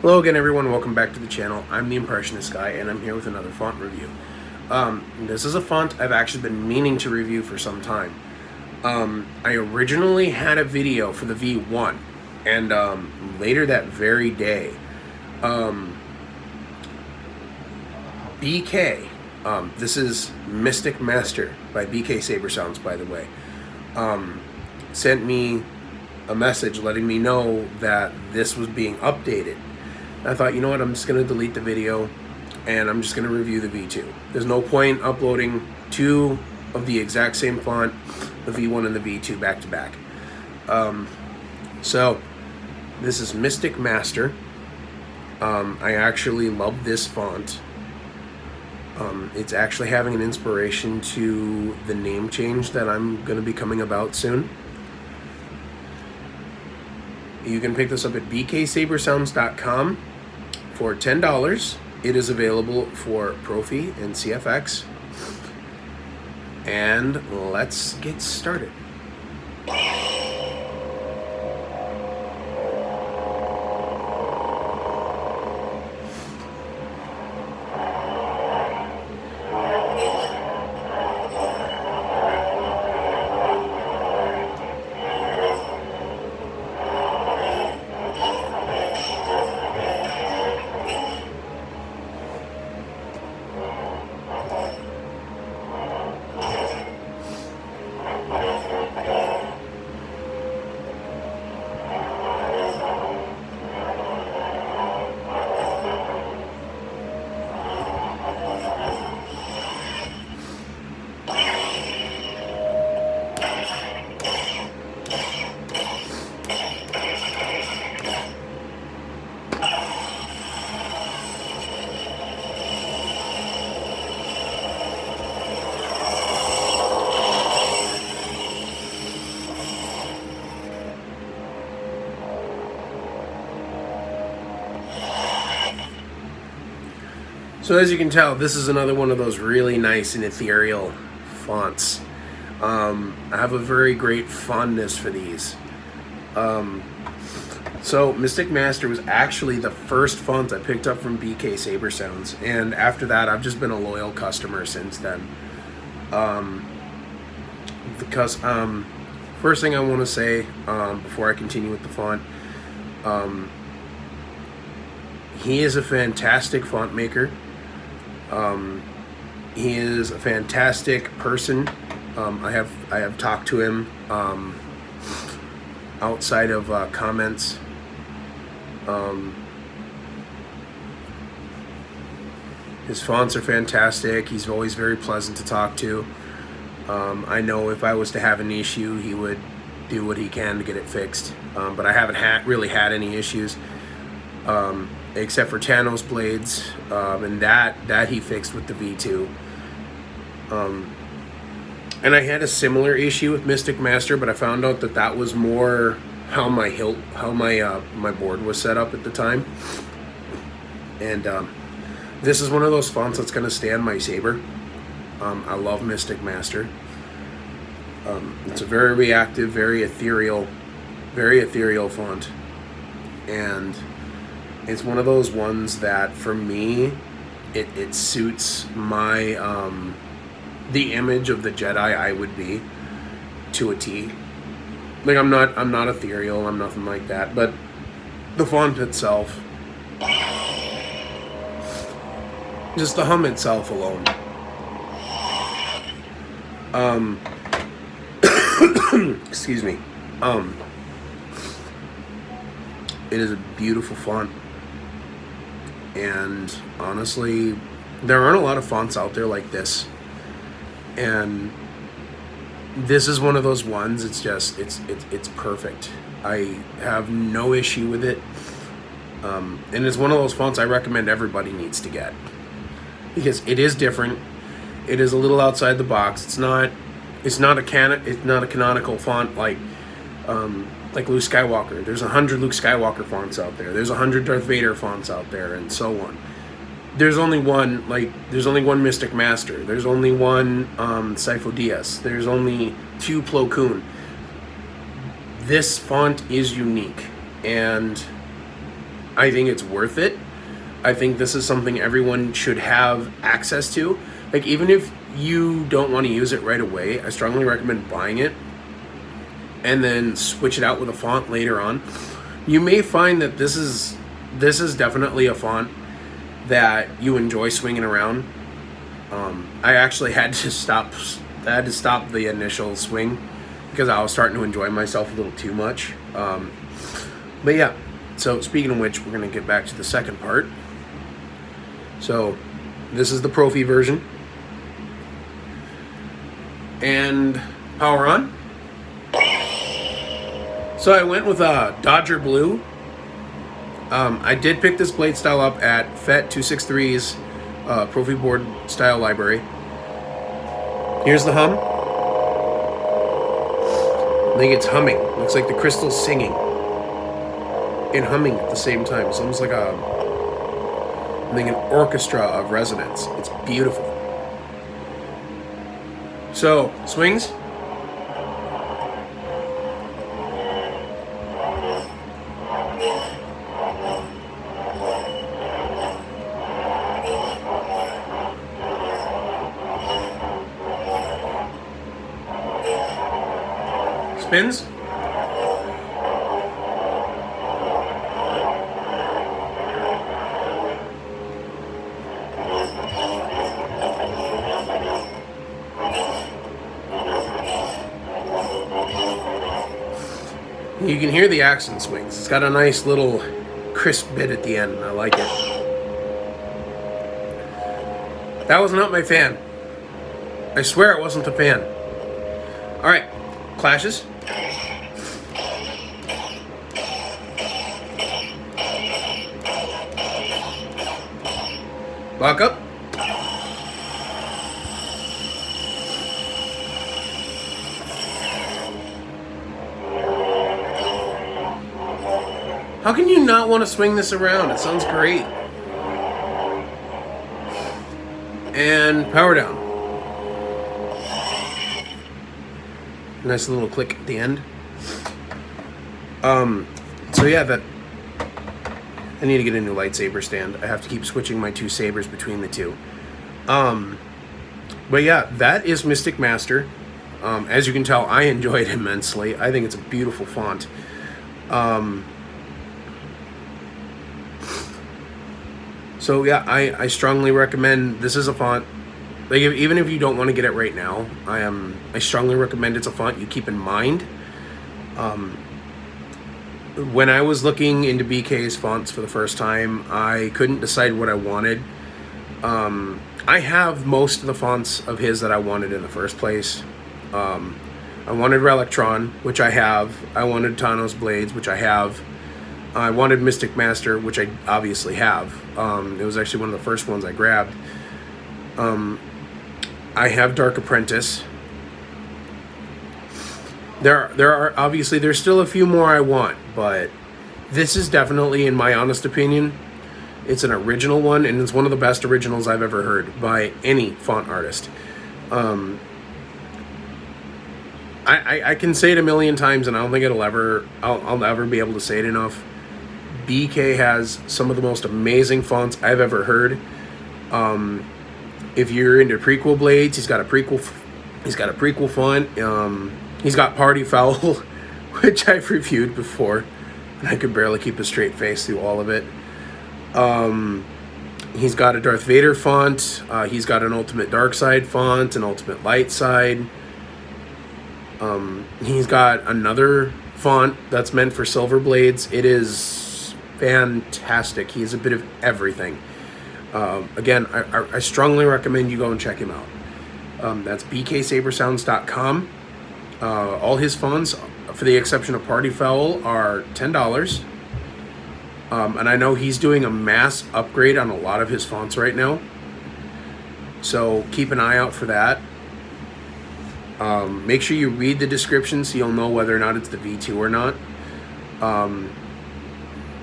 Hello again, everyone. Welcome back to the channel. I'm the Impressionist Guy, and I'm here with another font review. This is a font I've actually been meaning to review for some time. I originally had a video for the V1, and later that very day, BK, this is Mystic Master by BKSABERSOUNDS, by the way, sent me a message letting me know that this was being updated. I thought, you know what, I'm just going to delete the video and I'm just going to review the V2. There's no point uploading two of the exact same font, the V1 and the V2 back to back. So this is Mystic Master. I actually love this font. It's actually having an inspiration to the name change that I'm going to be coming about soon. You can pick this up at BKSABERSOUNDS.com for $10. It is available for Proffie and CFX. And let's get started. So as you can tell, this is another one of those really nice and ethereal fonts. I have a very great fondness for these. So Mystic Master was actually the first font I picked up from BKSABERSOUNDS, and after that I've just been a loyal customer since then. Because first thing I want to say before I continue with the font, he is a fantastic font maker. He is a fantastic person. I have talked to him outside of comments. His fonts are fantastic. He's always very pleasant to talk to. I know if I was to have an issue, he would do what he can to get it fixed. But I haven't really had any issues. Except for Thanos blades, and that he fixed with the V2. And I had a similar issue with Mystic Master, but I found out that that was more how my my board was set up at the time. And this is one of those fonts that's going to stay on my Saber. I love Mystic Master. It's a very reactive, very ethereal font, and it's one of those ones that, for me, it suits my the image of the Jedi I would be to a T. Like, I'm not ethereal, I'm nothing like that, but the font itself, just the hum itself alone, excuse me, it is a beautiful font. And honestly, there aren't a lot of fonts out there like this, and this is one of those ones. It's just it's perfect. I have no issue with it, and it's one of those fonts I recommend everybody needs to get, because it is different. It is a little outside the box. It's not a canonical font like Luke Skywalker. There's 100 Luke Skywalker fonts out there. There's 100 Darth Vader fonts out there, and so on. There's only one Mystic Master. There's only one Sifo Dyas. There's only 2 Plo Koon. This font is unique, and I think it's worth it. I think this is something everyone should have access to. Like, even if you don't want to use it right away, I strongly recommend buying it and then switch it out with a font later on. You may find that this is definitely a font that you enjoy swinging around. I actually had to stop the initial swing because I was starting to enjoy myself a little too much. But yeah, so speaking of which, we're going to get back to the second part. So this is the Proffie version. And power on. So I went with a Dodger Blue. I did pick this blade style up at FET 263's Proffie board style library. Here's the hum. I think it's humming. Looks like the crystal's singing and humming at the same time. It's almost like an orchestra of resonance. It's beautiful. So, swings. Spins. You can hear the accent swings. It's got a nice little crisp bit at the end. I like it. That was not my fan. I swear it wasn't a fan. Alright, clashes. Lock up. How can you not want to swing this around? It sounds great. And power down. Nice little click at the end. So yeah, that I need to get a new lightsaber stand. I have to keep switching my two sabers between the two. But yeah, that is Mystic Master. As you can tell, I enjoy it immensely. I think it's a beautiful font. So yeah, I strongly recommend. This is a font. Like, even if you don't want to get it right now, I strongly recommend it's a font you keep in mind. When I was looking into BK's fonts for the first time, I couldn't decide what I wanted. I have most of the fonts of his that I wanted in the first place. I wanted Relictron, which I have. I wanted Thanos Blades, which I have. I wanted Mystic Master, which I obviously have. It was actually one of the first ones I grabbed. I have Dark Apprentice. There are obviously, there's still a few more I want, but this is definitely, in my honest opinion, it's an original one, and it's one of the best originals I've ever heard by any font artist. I can say it a million times, and I don't think I'll ever be able to say it enough. BK has some of the most amazing fonts I've ever heard. If you're into prequel blades, he's got a prequel font. He's got Party Foul, which I've reviewed before, and I could barely keep a straight face through all of it. He's got a Darth Vader font. He's got an Ultimate Dark Side font, an Ultimate Light Side. He's got another font that's meant for silver blades. It is fantastic. He has a bit of everything. Again, I strongly recommend you go and check him out. That's BKSABERSOUNDS.com. All his fonts, for the exception of Party Foul, are $10. And I know he's doing a mass upgrade on a lot of his fonts right now. So keep an eye out for that. Make sure you read the description so you'll know whether or not it's the V2 or not.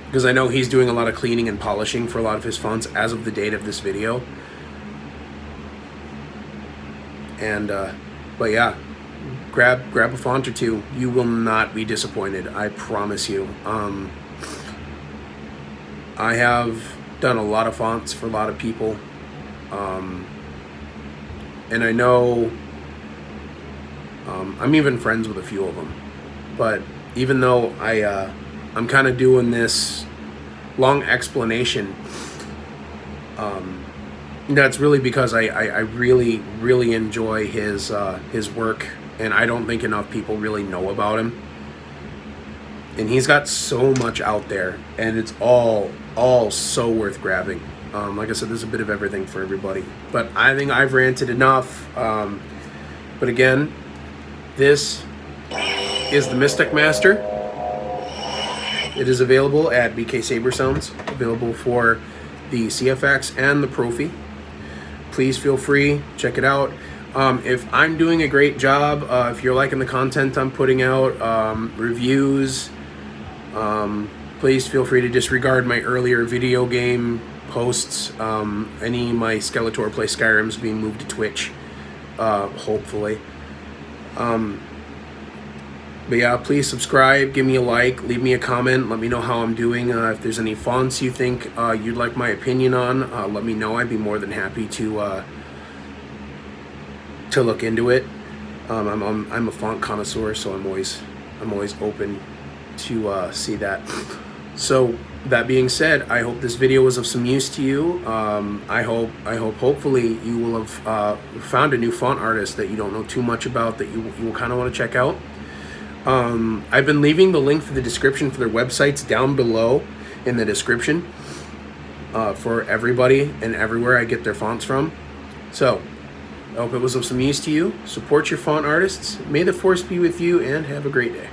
Because I know he's doing a lot of cleaning and polishing for a lot of his fonts as of the date of this video. And, but yeah, grab a font or two. You will not be disappointed, I promise you. I have done a lot of fonts for a lot of people, and I know I'm even friends with a few of them. But even though I'm kind of doing this long explanation, that's really because I really enjoy his work, and I don't think enough people really know about him. And he's got so much out there, and it's all so worth grabbing. Like I said, there's a bit of everything for everybody. But I think I've ranted enough. But again, this is the Mystic Master. It is available at BKSABERSOUNDS, available for the CFX and the Proffie. Please feel free, check it out. If I'm doing a great job, if you're liking the content I'm putting out, reviews, please feel free to disregard my earlier video game posts. Any of my Skeletor Play Skyrim's being moved to Twitch, hopefully. But yeah, please subscribe, give me a like, leave me a comment, let me know how I'm doing. If there's any fonts you think you'd like my opinion on, let me know. I'd be more than happy to look into it. I'm a font connoisseur, so I'm always open to see that. So that being said, I hope this video was of some use to you. I hope hopefully you will have found a new font artist that you don't know too much about, that you will kind of want to check out. I've been leaving the link for the description for their websites down below in the description for everybody and everywhere I get their fonts from. So I hope it was of some use to you. Support your font artists. May the force be with you, and have a great day.